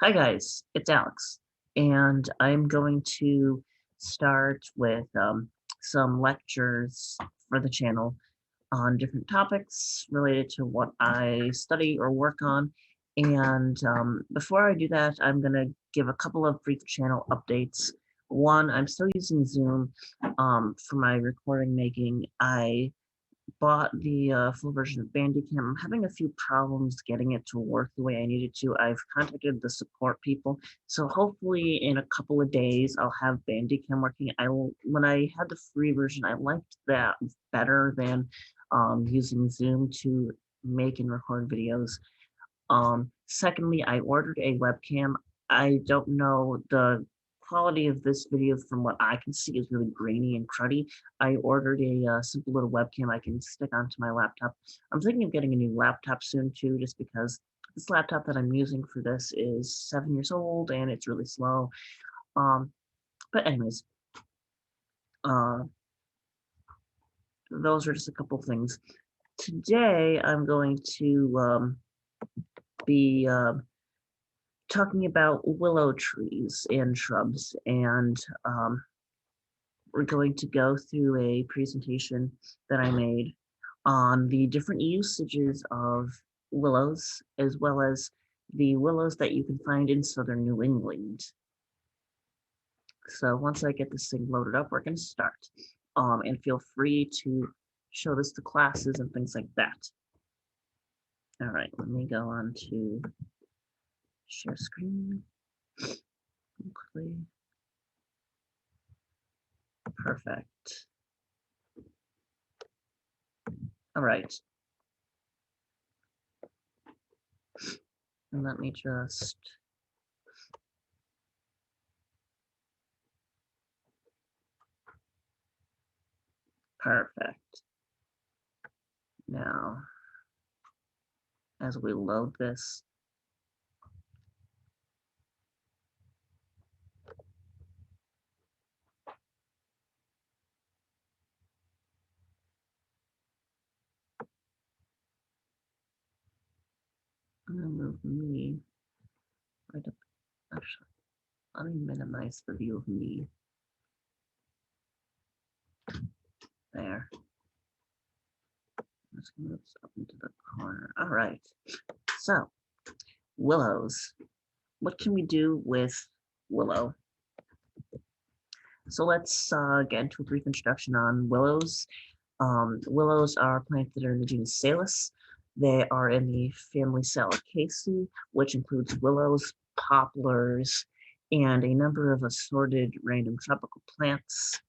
Hi guys, it's Alex, and I'm going to start with some lectures for the channel on different topics related to what I study or work on. And before I do that, I'm going to give a couple of brief channel updates. One, I'm still using Zoom for my recording making. I bought the full version of Bandicam. I'm having a few problems getting it to work the way I need it to. I've contacted the support people, so hopefully in a couple of days I'll have Bandicam working. When I had the free version, I liked that better than using Zoom to make and record videos. Secondly, I ordered a webcam. I don't know, the quality of this video from what I can see is really grainy and cruddy. I ordered a simple little webcam I can stick onto my laptop. I'm thinking of getting a new laptop soon too, just because this laptop that I'm using for this is 7 years old and it's really slow. But anyways, uh, those are just a couple things. Today I'm going to be talking about willow trees and shrubs, and we're going to go through a presentation that I made on the different usages of willows, as well as the willows that you can find in southern New England. So once I get this thing loaded up, we're going to start. And feel free to show this to classes and things like that. All right, let me go on to share screen quickly. Perfect. All right. And let me just perfect. Now, as we load this, I'm gonna move me right up. Actually, let me minimize the view of me. There. Let's move this up into the corner. All right. So, willows. What can we do with willow? So let's get into a brief introduction on willows. Willows are plants that are in the genus Salus. They are in the family Salicaceae, which includes willows, poplars, and a number of assorted random tropical plants.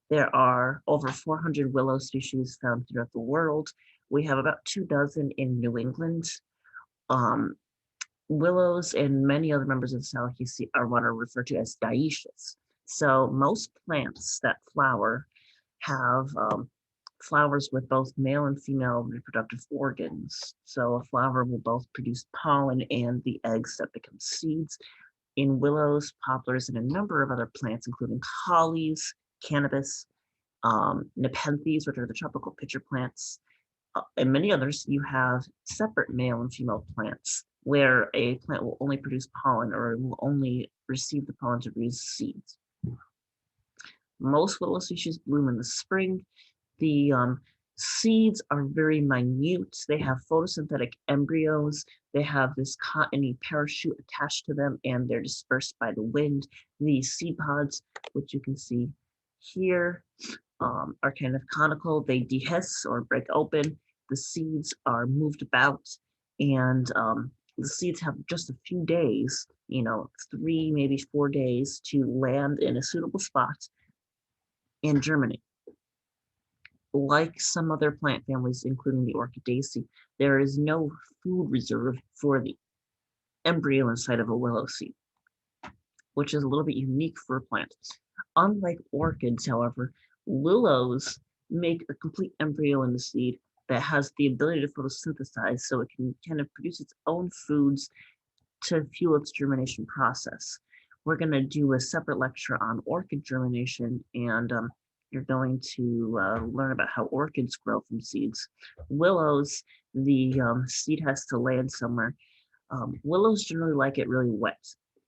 There are over 400 willow species found throughout the world. We have about 24 in New England. Um, Willows and many other members of the Salicaceae are what are referred to as dioecious. So most plants that flower have flowers with both male and female reproductive organs. So a flower will both produce pollen and the eggs that become seeds. In willows, poplars, and a number of other plants, including hollies, cannabis, nepenthes, which are the tropical pitcher plants, and many others, you have separate male and female plants where a plant will only produce pollen or will only receive the pollen to produce seeds. Most willow species bloom in the spring. The seeds are very minute. They have photosynthetic embryos. They have this cottony parachute attached to them, and they're dispersed by the wind. These seed pods, which you can see here, are kind of conical. They dehisce or break open. The seeds are moved about, and the seeds have just a few days, 3, maybe 4 days to land in a suitable spot and germinate. Like some other plant families, including the Orchidaceae, there is no food reserve for the embryo inside of a willow seed, which is a little bit unique for a plant. Unlike orchids, however, willows make a complete embryo in the seed that has the ability to photosynthesize, so it can kind of produce its own foods to fuel its germination process. We're going to do a separate lecture on orchid germination, and you're going to learn about how orchids grow from seeds. Willows, the seed has to land somewhere. Willows generally like it really wet.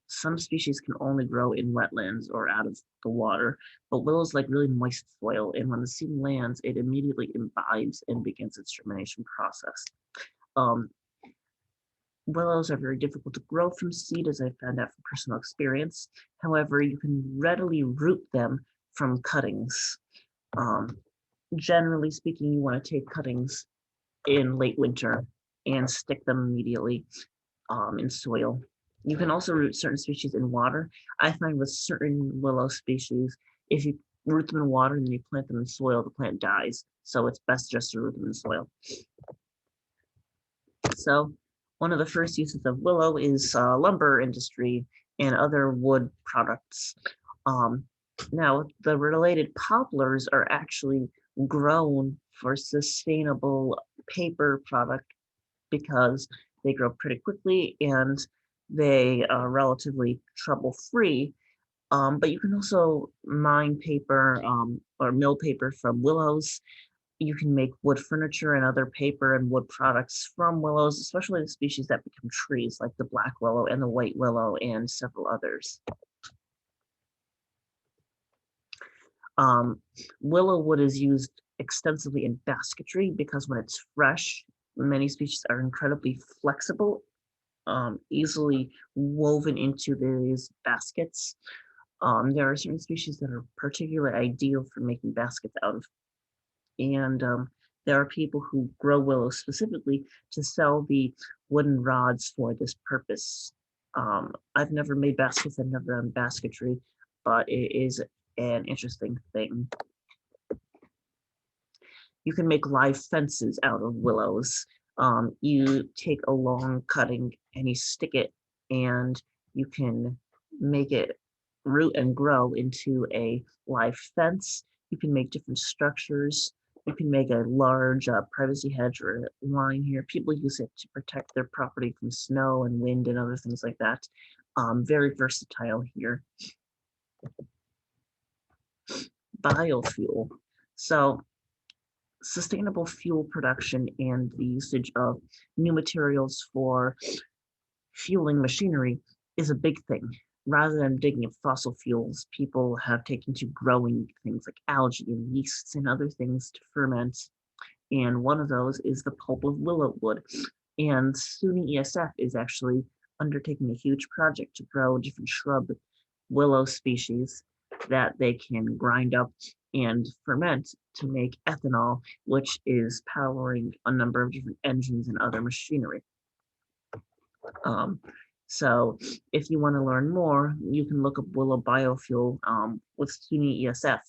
Some species can only grow in wetlands or out of the water, but willows like really moist soil, and when the seed lands, it immediately imbibes and begins its germination process. Um, Willows are very difficult to grow from seed, as I found out from personal experience. However, you can readily root them from cuttings. Um, Generally speaking, you want to take cuttings in late winter and stick them immediately in soil. You can also root certain species in water. I find with certain willow species, if you root them in water and then you plant them in soil, the plant dies. So it's best just to root them in soil. So one of the first uses of willow is lumber industry and other wood products. Um, Now, the related poplars are actually grown for sustainable paper product because they grow pretty quickly and they are relatively trouble-free. But you can also mine paper or mill paper from willows. You can make wood furniture and other paper and wood products from willows, especially the species that become trees like the black willow and the white willow and several others. Um, Willow wood is used extensively in basketry because when it's fresh, many species are incredibly flexible, easily woven into these baskets. There are certain species that are particularly ideal for making baskets out of, and there are people who grow willow specifically to sell the wooden rods for this purpose. I've never made baskets, I've never done basketry, but it is an interesting thing. You can make live fences out of willows. You take a long cutting and you stick it, and you can make it root and grow into a live fence. You can make different structures. You can make a large privacy hedge or line here. People use it to protect their property from snow and wind and other things like that. Very versatile here. Biofuel. So sustainable fuel production and the usage of new materials for fueling machinery is a big thing. Rather than digging up fossil fuels, people have taken to growing things like algae and yeasts and other things to ferment. And one of those is the pulp of willow wood. And SUNY ESF is actually undertaking a huge project to grow different shrub willow species that they can grind up and ferment to make ethanol, which is powering a number of different engines and other machinery. Um, so if you want to learn more, you can look up Willow Biofuel with SUNY ESF,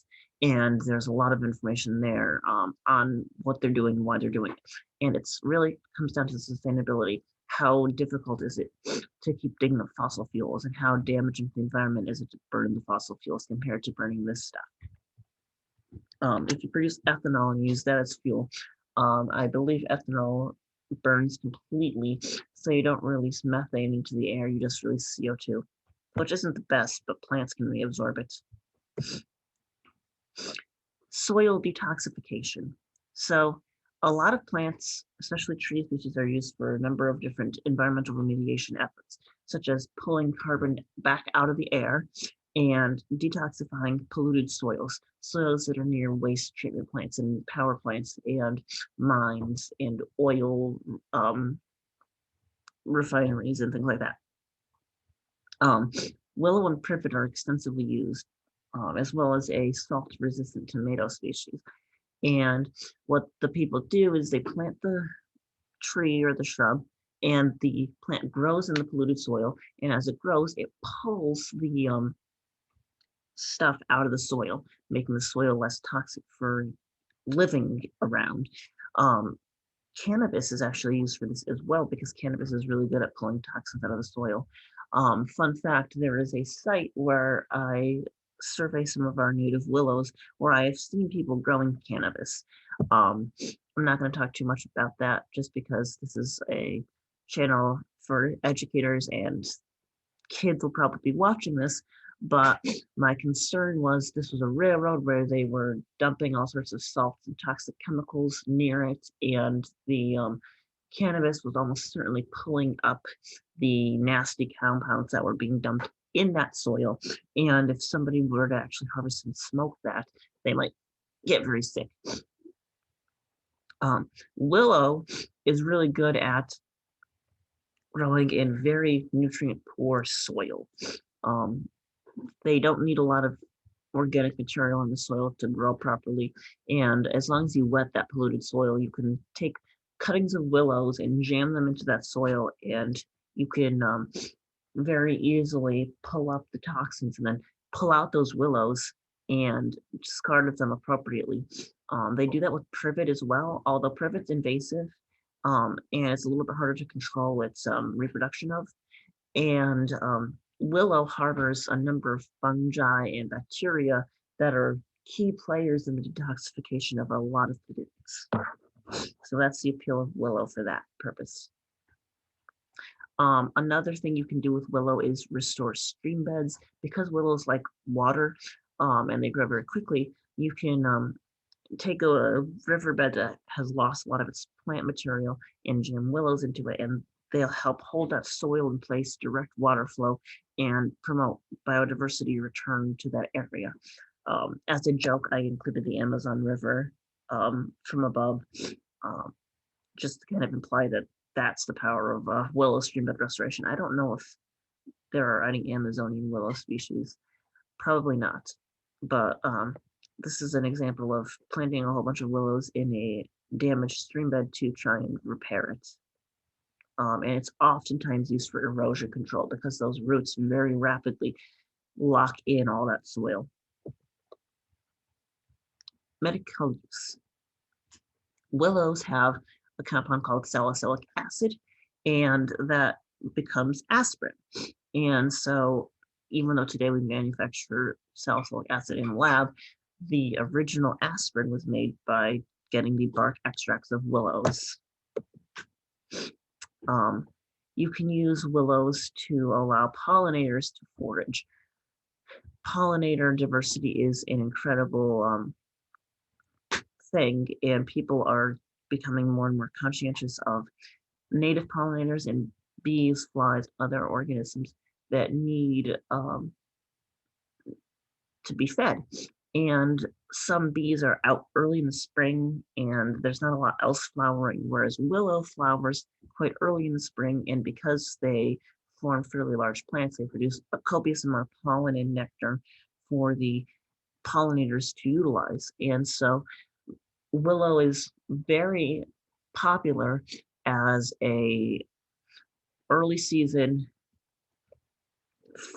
and there's a lot of information there on what they're doing and why they're doing it. And it's really comes down to sustainability. How difficult is it to keep digging up fossil fuels, and how damaging to the environment is it to burn the fossil fuels compared to burning this stuff? If you produce ethanol and use that as fuel, I believe ethanol burns completely, so you don't release methane into the air, you just release CO2, which isn't the best, but plants can reabsorb it. Soil detoxification. So a lot of plants, especially tree species, are used for a number of different environmental remediation efforts, such as pulling carbon back out of the air and detoxifying polluted soils, soils that are near waste treatment plants and power plants and mines and oil refineries and things like that. Willow and privet are extensively used, as well as a salt-resistant tomato species. And what the people do is they plant the tree or the shrub, and the plant grows in the polluted soil. And as it grows, it pulls the stuff out of the soil, making the soil less toxic for living around. Cannabis is actually used for this as well because cannabis is really good at pulling toxins out of the soil. Fun fact, there is a site where I survey some of our native willows where I have seen people growing cannabis. I'm not going to talk too much about that just because this is a channel for educators and kids will probably be watching this, but my concern was this was a railroad where they were dumping all sorts of salts and toxic chemicals near it, and the cannabis was almost certainly pulling up the nasty compounds that were being dumped in that soil. And if somebody were to actually harvest and smoke that, they might get very sick. Willow is really good at growing in very nutrient poor soil. Um, they don't need a lot of organic material in the soil to grow properly. And as long as you wet that polluted soil, you can take cuttings of willows and jam them into that soil, and you can very easily pull up the toxins and then pull out those willows and discard them appropriately. They do that with privet as well, although privet's invasive, and it's a little bit harder to control its reproduction of. And willow harbors a number of fungi and bacteria that are key players in the detoxification of a lot of pollutants. So that's the appeal of willow for that purpose. Another thing you can do with willow is restore stream beds. Because willows like water and they grow very quickly, you can take a riverbed that has lost a lot of its plant material and jam willows into it, and they'll help hold that soil in place, direct water flow, and promote biodiversity return to that area. As a joke, I included the Amazon River from above, just to kind of imply that that's the power of willow streambed restoration. I don't know if there are any Amazonian willow species. Probably not. But this is an example of planting a whole bunch of willows in a damaged streambed to try and repair it. And it's oftentimes used for erosion control because those roots very rapidly lock in all that soil. Medical use. Willows have a compound called salicylic acid, and that becomes aspirin. And so even though today we manufacture salicylic acid in the lab, the original aspirin was made by getting the bark extracts of willows. You can use willows to allow pollinators to forage. Pollinator diversity is an incredible thing, and people are becoming more and more conscientious of native pollinators and bees, flies, other organisms that need to be fed. And some bees are out early in the spring and there's not a lot else flowering, whereas willow flowers quite early in the spring, and because they form fairly large plants, they produce a copious amount of pollen and nectar for the pollinators to utilize. And so willow is very popular as a early season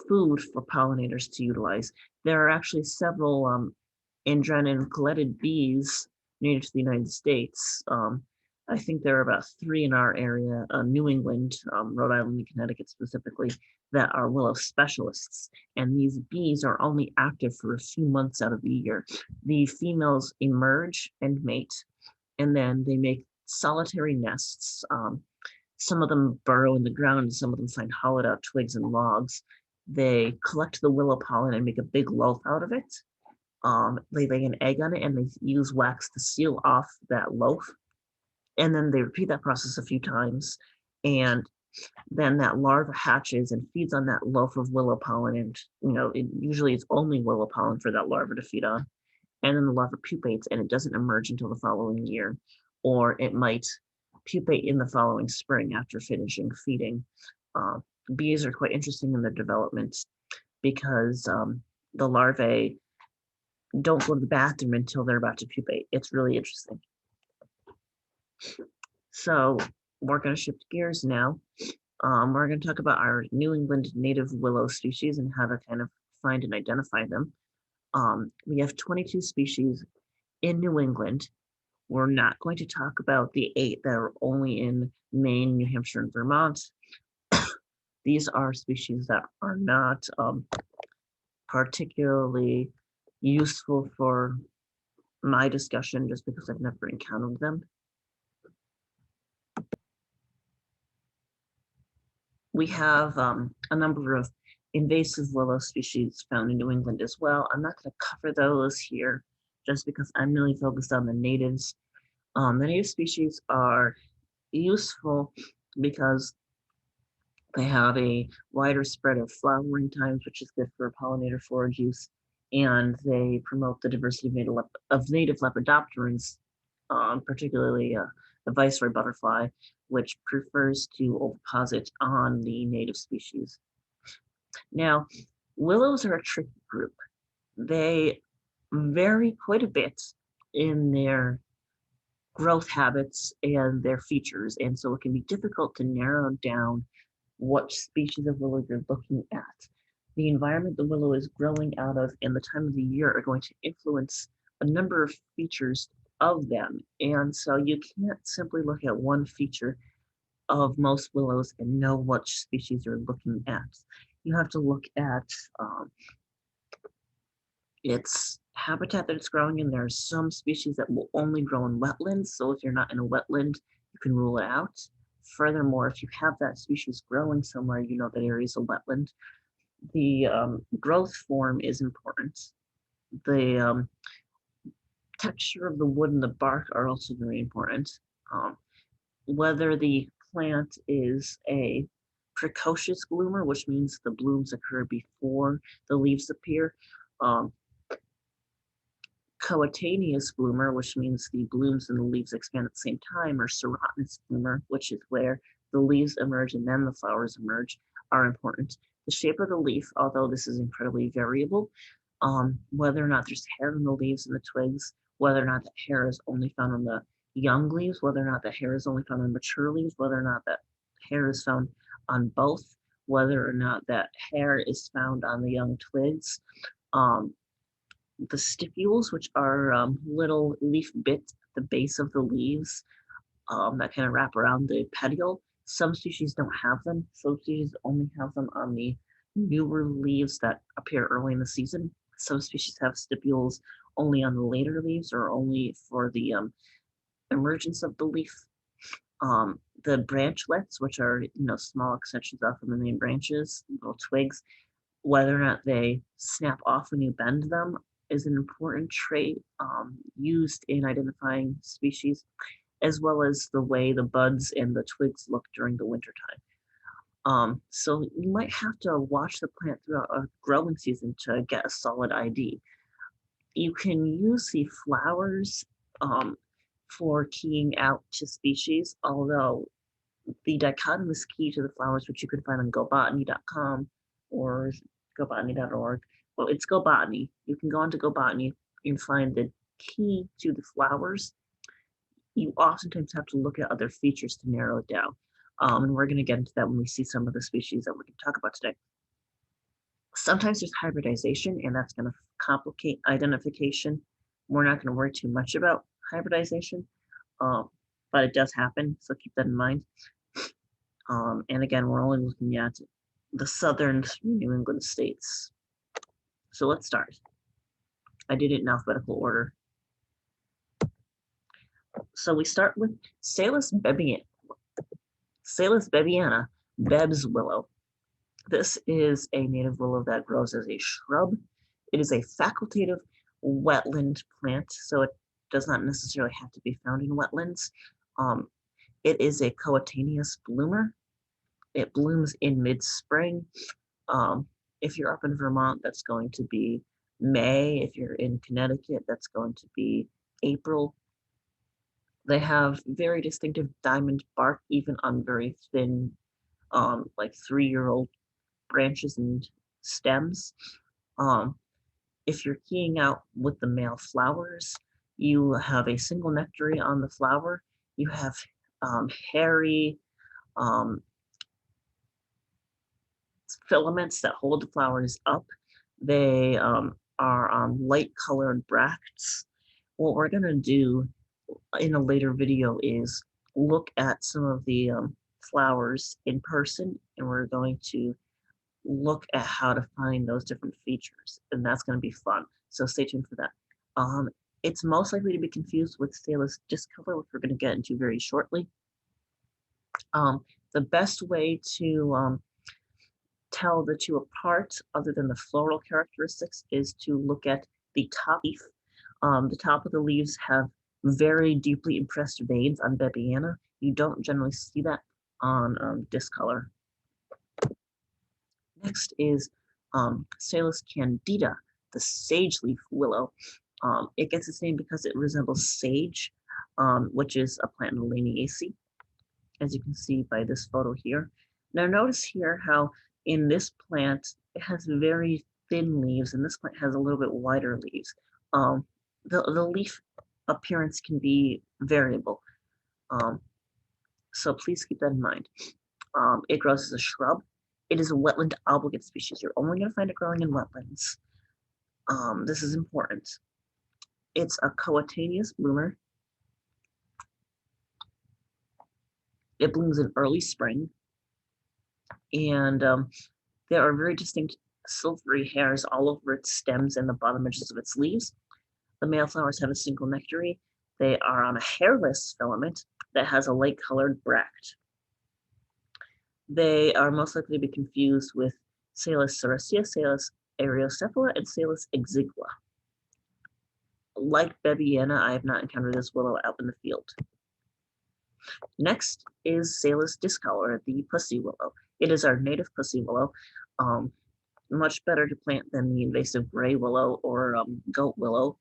food for pollinators to utilize. There are actually several andrenin-collated bees native to the United States. I think there are about 3 in our area, New England, Rhode Island, and Connecticut specifically, that are willow specialists. And these bees are only active for a few months out of the year. The females emerge and mate, and then they make solitary nests. Some of them burrow in the ground, and some of them find hollowed out twigs and logs. They collect the willow pollen and make a big loaf out of it. They lay an egg on it, and they use wax to seal off that loaf. And then they repeat that process a few times. And then that larva hatches and feeds on that loaf of willow pollen. And, usually it's only willow pollen for that larva to feed on. And then the larva pupates, and it doesn't emerge until the following year. Or it might pupate in the following spring after finishing feeding. Bees are quite interesting in their development because the larvae don't go to the bathroom until they're about to pupate. It's really interesting. So we're going to shift gears now. We're going to talk about our New England native willow species and how to kind of find and identify them. We have 22 species in New England. We're not going to talk about the 8 that are only in Maine, New Hampshire, and Vermont. These are species that are not particularly useful for my discussion just because I've never encountered them. We have a number of invasive willow species found in New England as well. I'm not going to cover those here just because I'm really focused on the natives. The native species are useful because they have a wider spread of flowering times, which is good for pollinator forage use, and they promote the diversity of native lepidopterans, particularly the viceroy butterfly, which prefers to oviposit on the native species. Now, willows are a tricky group. They vary quite a bit in their growth habits and their features, and so it can be difficult to narrow down what species of willow you're looking at. The environment the willow is growing out of and the time of the year are going to influence a number of features of them, and so you can't simply look at one feature of most willows and know what species you're looking at. You have to look at its habitat that it's growing in. There are some species that will only grow in wetlands, so if you're not in a wetland, you can rule it out. Furthermore, if you have that species growing somewhere, you know that area is a wetland. The growth form is important. The texture of the wood and the bark are also very important. Um, whether the plant is a precocious bloomer, which means the blooms occur before the leaves appear, um, coetaneous bloomer, which means the blooms and the leaves expand at the same time, or serotinous bloomer, which is where the leaves emerge and then the flowers emerge, are important. The shape of the leaf, although this is incredibly variable, whether or not there's hair in the leaves and the twigs, whether or not that hair is only found on the young leaves, whether or not that hair is only found on mature leaves, whether or not that hair is found on both, whether or not that hair is found on the young twigs. Um, the stipules, which are little leaf bits at the base of the leaves that kind of wrap around the petiole. Some species don't have them. Some species only have them on the newer leaves that appear early in the season. Some species have stipules only on the later leaves or only for the emergence of the leaf. The branchlets, which are small extensions off of the main branches, little twigs, whether or not they snap off when you bend them is an important trait used in identifying species, as well as the way the buds and the twigs look during the wintertime. So you might have to watch the plant throughout a growing season to get a solid ID. You can use the flowers for keying out to species, although the dichotomous key to the flowers, which you can find on gobotany.com or gobotany.org. Well, it's GoBotany. You can go onto GoBotany and find the key to the flowers. You oftentimes have to look at other features to narrow it down. And we're going to get into that when we see some of the species that we're going to talk about today. Sometimes there's hybridization, and that's going to complicate identification. We're not going to worry too much about hybridization, but it does happen, so keep that in mind. And again, we're only looking at the southern New England states. So let's start. I did it in alphabetical order. So we start with Salus bebiana. Salus bebiana, Beb's willow. This is a native willow that grows as a shrub. It is a facultative wetland plant, so it does not necessarily have to be found in wetlands. It is a coetaneous bloomer. It blooms in mid-spring. If you're up in Vermont, that's going to be May. If you're in Connecticut, that's going to be April. They have very distinctive diamond bark, even on very thin, like 3-year-old branches and stems. If you're keying out with the male flowers, you have a single nectary on the flower. You have hairy filaments that hold the flowers up. They are light colored bracts. What we're going to do in a later video is look at some of the flowers in person, and we're going to look at how to find those different features, and that's going to be fun. So stay tuned for that. It's most likely to be confused with Salus discolor, which we're going to get into very shortly. The best way to tell the two apart, other than the floral characteristics, is to look at the top leaf. The top of the leaves have very deeply impressed veins on Bebiana. You don't generally see that on discolor. Next is Salus candida, the sage leaf willow. It gets its name because it resembles sage, which is a plant in the Lamiaceae, as you can see by this photo here. Now notice here how in this plant it has very thin leaves, and this plant has a little bit wider leaves. The leaf appearance can be variable, so please keep that in mind. It grows as a shrub. It is a wetland obligate species. You're only going to find it growing in wetlands. This is important. It's a coetaneous bloomer. It blooms in early spring, and there are very distinct silvery hairs all over its stems and the bottom edges of its leaves. The male flowers have a single nectary. They are on a hairless filament that has a light-colored bract. They are most likely to be confused with Salus sericea, Salus aerocephala, and Salus exigua. Like Bebiana, I have not encountered this willow out in the field. Next is Salus discolor, the pussy willow. It is our native pussy willow. Much better to plant than the invasive gray willow or goat willow,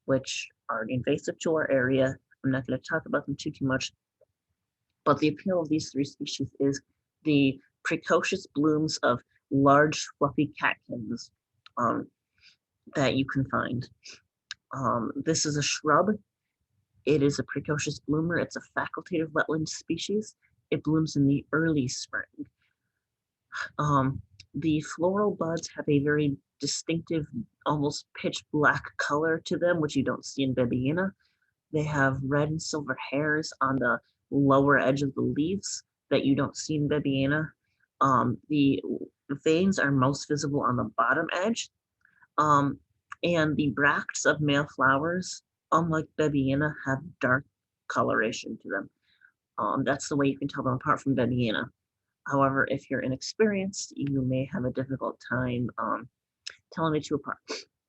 which are invasive to our area. I'm not going to talk about them too much, but the appeal of these three species is the precocious blooms of large fluffy catkins that you can find. This is a shrub. It is a precocious bloomer. It's a facultative wetland species. It blooms in the early spring. The floral buds have a very distinctive, almost pitch black color to them, which you don't see in Bebiana. They have red and silver hairs on the lower edge of the leaves that you don't see in Bebiana. The veins are most visible on the bottom edge. And the bracts of male flowers, unlike Bebiana, have dark coloration to them. That's the way you can tell them apart from Bebiana. However, if you're inexperienced, you may have a difficult time telling the two apart.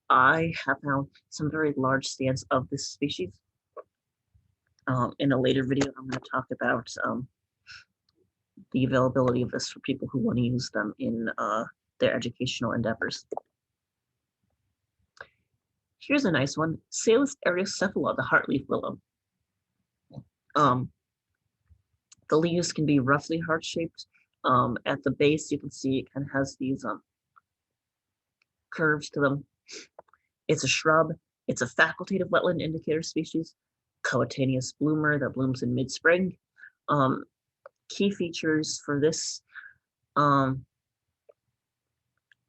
I have found some very large stands of this species. In a later video, I'm going to talk about the availability of this for people who want to use them in their educational endeavors. Here's a nice one, Salus aerocephala, the heartleaf willow. The leaves can be roughly heart-shaped. At the base, you can see it kind of has these curves to them. It's a shrub. It's a facultative wetland indicator species, coetaneous bloomer that blooms in mid-spring. Key features for this,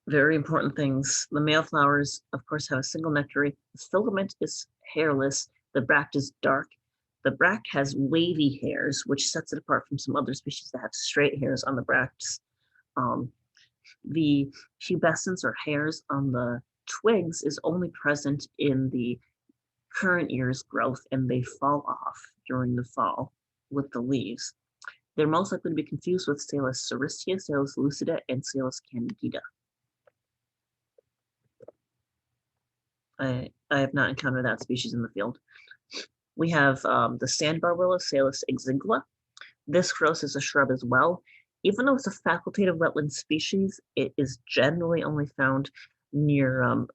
very important things. The male flowers, of course, have a single nectary. The filament is hairless. The bract is dark. The bract has wavy hairs, which sets it apart from some other species that have straight hairs on the bracts. The pubescence or hairs on the twigs is only present in the current year's growth, and they fall off during the fall with the leaves. They're most likely to be confused with Salus sericea, Salus lucida, and Salus candida. I have not encountered that species in the field. We have the sandbar willow, Salus exigua. This grows as a shrub as well. Even though it's a facultative wetland species, it is generally only found near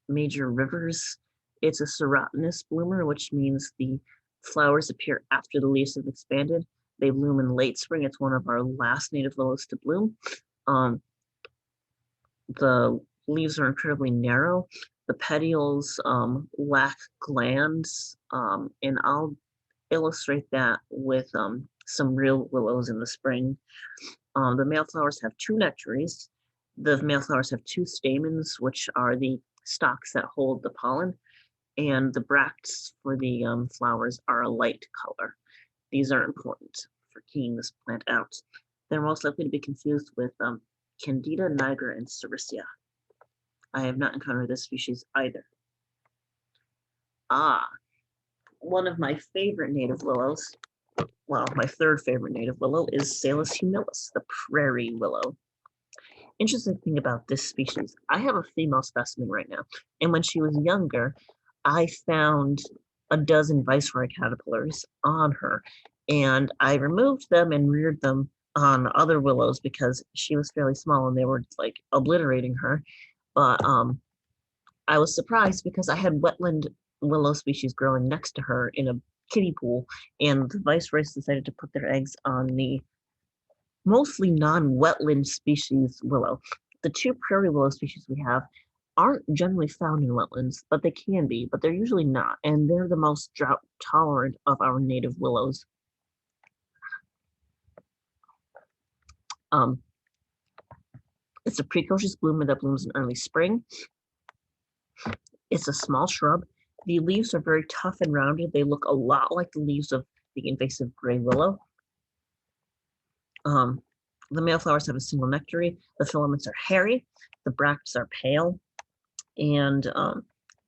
major rivers. It's a serotinous bloomer, which means the flowers appear after the leaves have expanded. They bloom in late spring. It's one of our last native willows to bloom. The leaves are incredibly narrow. The petioles lack glands, and I'll illustrate that with some real willows in the spring. The male flowers have two nectaries. The male flowers have two stamens, which are the stalks that hold the pollen, and the bracts for the flowers are a light color. These are important for keying this plant out. They're most likely to be confused with Candida nigra and Sericea. I have not encountered this species either. One of my favorite native willows, well, my third favorite native willow is Salus humilis, the prairie willow. Interesting thing about this species, I have a female specimen right now, and when she was younger, I found a dozen viceroy caterpillars on her, and I removed them and reared them on other willows because she was fairly small and they were like obliterating her. But I was surprised because I had wetland willow species growing next to her in a kiddie pool, and the viceroys decided to put their eggs on the mostly non-wetland species willow. The two prairie willow species we have aren't generally found in wetlands, but they can be, but they're usually not, and they're the most drought tolerant of our native willows. Um, it's a precocious bloomer that blooms in early spring. It's a small shrub. The leaves are very tough and rounded. They look a lot like the leaves of the invasive gray willow. The male flowers have a single nectary. The filaments are hairy. The bracts are pale. And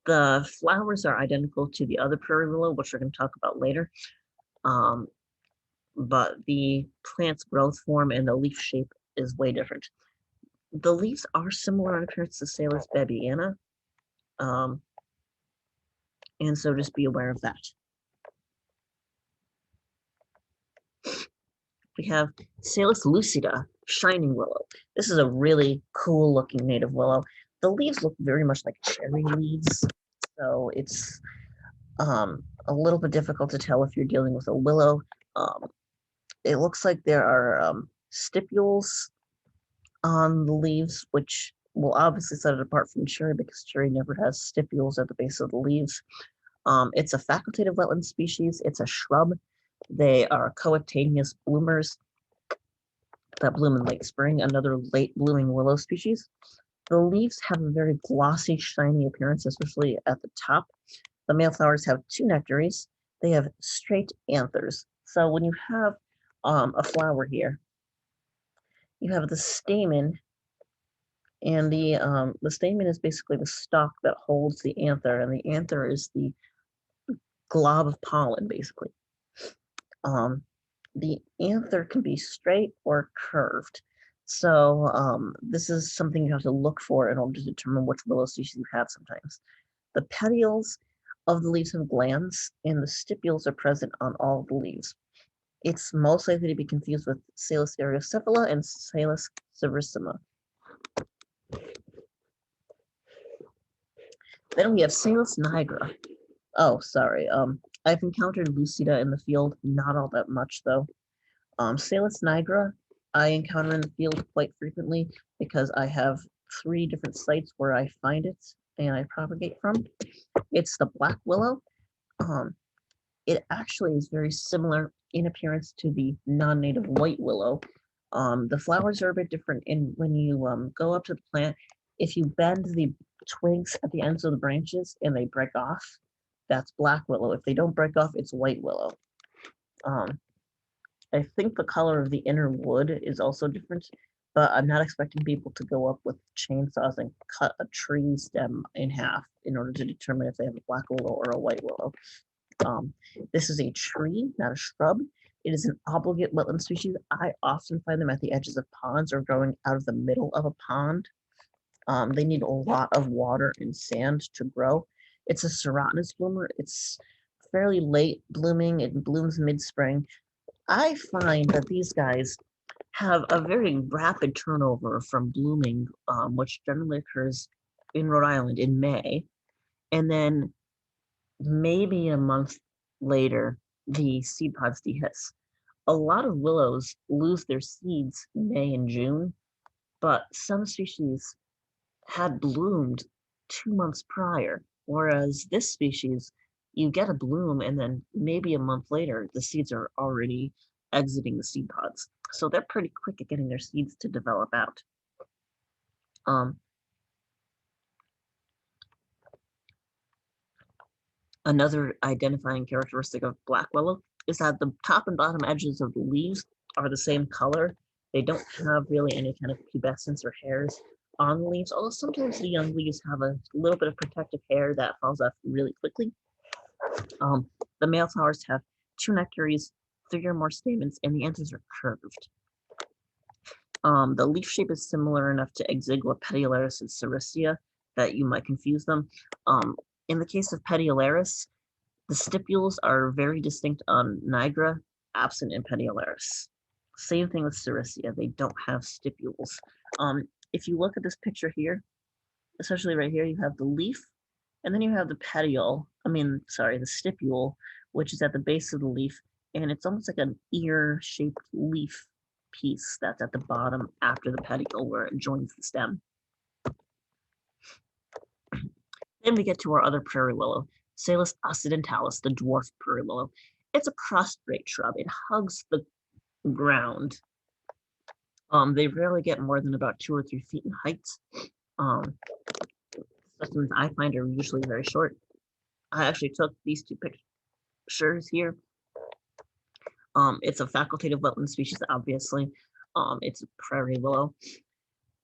the flowers are identical to the other prairie willow, which we're going to talk about later. But the plant's growth form and the leaf shape is way different. The leaves are similar in appearance to Salix babyana. And so just be aware of that. We have Salix lucida, shining willow. This is a really cool looking native willow. The leaves look very much like cherry leaves, so it's a little bit difficult to tell if you're dealing with a willow. It looks like there are stipules on the leaves, which will obviously set it apart from cherry because cherry never has stipules at the base of the leaves. It's a facultative wetland species. It's a shrub. They are coetaneous bloomers that bloom in late spring, another late blooming willow species. The leaves have a very glossy, shiny appearance, especially at the top. The male flowers have two nectaries. They have straight anthers. So when you have a flower here, you have the stamen, and the stamen is basically the stalk that holds the anther, and the anther is the glob of pollen, basically. The anther can be straight or curved. So this is something you have to look for in order to determine which willow species you have sometimes. The petioles of the leaves have glands, and the stipules are present on all the leaves. It's most likely to be confused with Salix eriocephala and Salix severissima. Then we have Salix nigra. Oh, sorry. I've encountered lucida in the field, not all that much though. Salix nigra, I encounter in the field quite frequently because I have 3 different sites where I find it and I propagate from. It's the black willow. It actually is very similar in appearance to the non-native white willow. The flowers are a bit different, and when you go up to the plant, if you bend the twigs at the ends of the branches and they break off, that's black willow. If they don't break off, it's white willow. I think the color of the inner wood is also different, but I'm not expecting people to go up with chainsaws and cut a tree stem in half in order to determine if they have a black willow or a white willow. This is a tree, not a shrub. It is an obligate wetland species. I often find them at the edges of ponds or growing out of the middle of a pond. They need a lot of water and sand to grow. It's a serotinous bloomer. It's fairly late blooming. It blooms mid-spring. I find that these guys have a very rapid turnover from blooming, which generally occurs in Rhode Island in May, and then maybe a month later, the seed pods dehisce. A lot of willows lose their seeds in May and June, but some species had bloomed 2 months prior, whereas this species, you get a bloom and then maybe a month later, the seeds are already exiting the seed pods. So they're pretty quick at getting their seeds to develop out. Another identifying characteristic of black willow is that the top and bottom edges of the leaves are the same color. They don't have really any kind of pubescence or hairs on the leaves, although sometimes the young leaves have a little bit of protective hair that falls off really quickly. The male flowers have 2 nectaries, 3 or more stamens, and the anthers are curved. The leaf shape is similar enough to Exigua petiolaris and Sericea that you might confuse them. In the case of petiolaris, the stipules are very distinct on nigra, absent in Petiolaris. Same thing with Sericea, they don't have stipules. If you look at this picture here, especially right here, you have the leaf, and then you have the petiole, the stipule, which is at the base of the leaf, and it's almost like an ear-shaped leaf piece that's at the bottom after the petiole where it joins the stem. Then we get to our other prairie willow, Salix occidentalis, the dwarf prairie willow. It's a prostrate shrub. It hugs the ground. They rarely get more than about 2 or 3 feet in height. Specimens I find are usually very short. I actually took these 2 pictures here. It's a facultative wetland species, obviously. It's a prairie willow.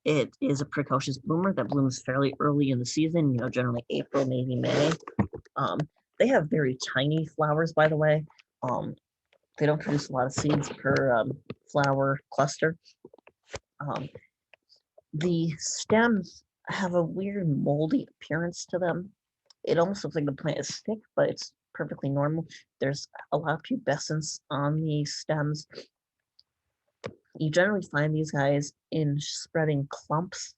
It is a precocious bloomer that blooms fairly early in the season, generally April, maybe May. They have very tiny flowers, by the way. They don't produce a lot of seeds per flower cluster. The stems have a weird moldy appearance to them. It almost looks like the plant is sick, but it's perfectly normal. There's a lot of pubescence on the stems. You generally find these guys in spreading clumps.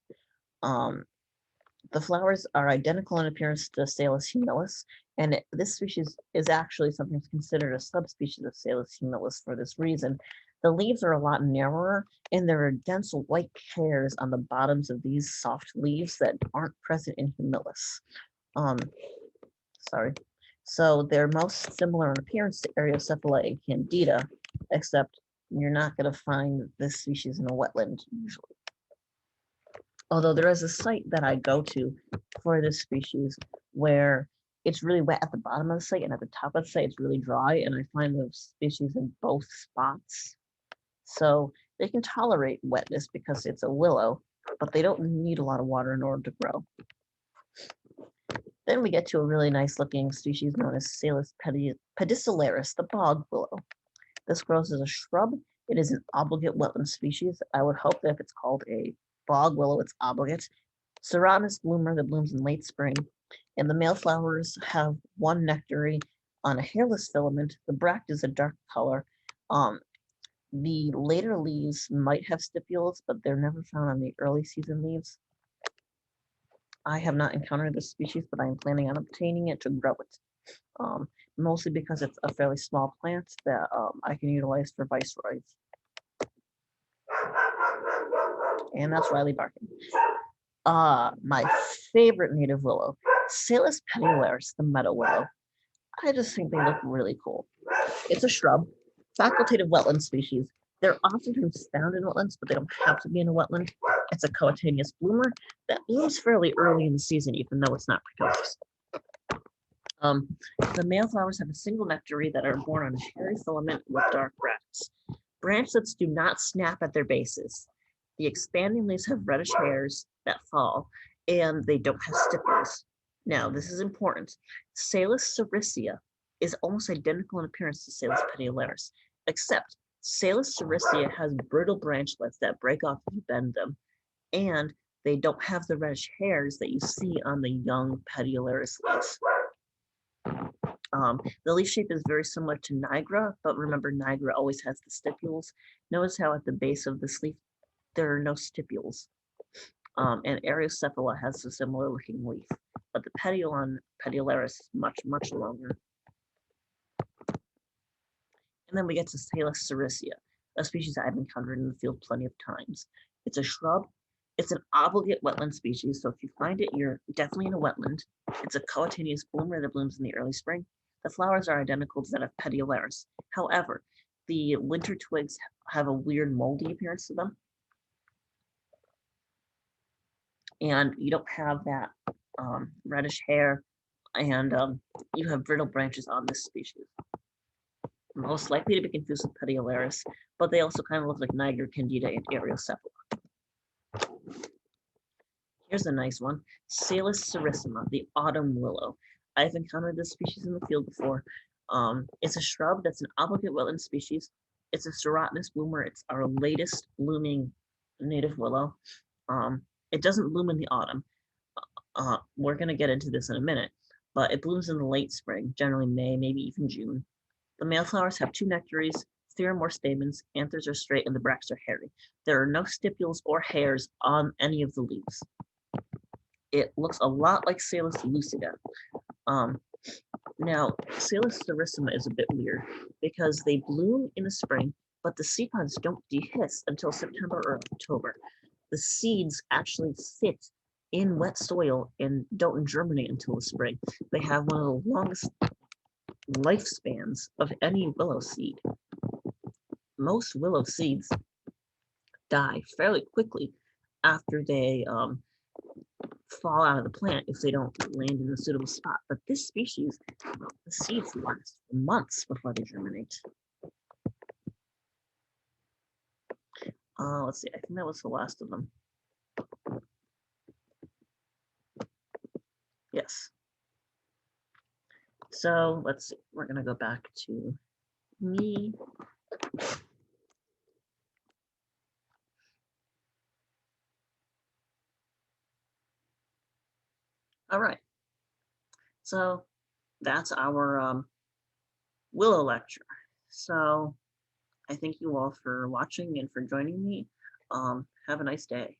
The flowers are identical in appearance to Salix humilis, and this species is actually sometimes considered a subspecies of Salix humilis for this reason. The leaves are a lot narrower, and there are dense white hairs on the bottoms of these soft leaves that aren't present in humilis. So they're most similar in appearance to Eriocephala and Candida, except you're not going to find this species in a wetland usually. Although there is a site that I go to for this species where it's really wet at the bottom of the site, and at the top of the site it's really dry, and I find the species in both spots. So they can tolerate wetness because it's a willow, but they don't need a lot of water in order to grow. Then we get to a really nice looking species known as Salix pedicularis, the bog willow. This grows as a shrub. It is an obligate wetland species. I would hope that if it's called a bog willow, it's obligate. Serotinous bloomer that blooms in late spring, and the male flowers have 1 nectary on a hairless filament. The bract is a dark color. The later leaves might have stipules, but they're never found on the early season leaves. I have not encountered this species, but I am planning on obtaining it to grow it. Mostly because it's a fairly small plant that I can utilize for viceroys. And that's Riley barking. My favorite native willow, Salix petiolaris, the meadow willow. I just think they look really cool. It's a shrub, facultative wetland species. They're oftentimes found in wetlands, but they don't have to be in a wetland. It's a coetaneous bloomer that blooms fairly early in the season, even though it's not precocious. The male flowers have a single nectary that are borne on a hairy filament with dark bracts. Branchlets do not snap at their bases. The expanding leaves have reddish hairs that fall, and they don't have stipules. Now, this is important. Salix sericea is almost identical in appearance to Salix petiolaris, except Salix sericea has brittle branchlets that break off if you bend them, and they don't have the reddish hairs that you see on the young petiolaris leaves. The leaf shape is very similar to Nigra, but remember Nigra always has the stipules. Notice how at the base of this leaf there are no stipules. And Eriocephala has a similar looking leaf, but the petiole on petiolaris is much, much longer. And then we get to Salix sericea, a species I've encountered in the field plenty of times. It's a shrub. It's an obligate wetland species, so if you find it, you're definitely in a wetland. It's a coetaneous bloomer that blooms in the early spring. The flowers are identical to that of petiolaris. However, the winter twigs have a weird moldy appearance to them. And you don't have that reddish hair, and you have brittle branches on this species. Most likely to be confused with petiolaris, but they also kind of look like Nigra, Candida, and Eriocephala. Here's a nice one, Salix serissima, the autumn willow. I've encountered this species in the field before. It's a shrub that's an obligate wetland species. It's a serotinous bloomer. It's our latest blooming native willow. It doesn't bloom in the autumn. We're going to get into this in a minute, but it blooms in the late spring, generally May, maybe even June. The male flowers have 2 nectaries, 3 or more stamens, anthers are straight, and the bracts are hairy. There are no stipules or hairs on any of the leaves. It looks a lot like Salix lucida. Um, Now, Salix serissima is a bit weird because they bloom in the spring, but the seed pods don't dehisce until September or October. The seeds actually sit in wet soil and don't germinate until the spring. They have one of the longest lifespans of any willow seed. Most willow seeds die fairly quickly after they fall out of the plant if they don't land in a suitable spot. But this species, the seeds last for months before they germinate. Let's see, I think that was the last of them. Yes. So let's see, we're gonna go back to me. All right. So that's our Willow lecture. So I thank you all for watching and for joining me. Have a nice day.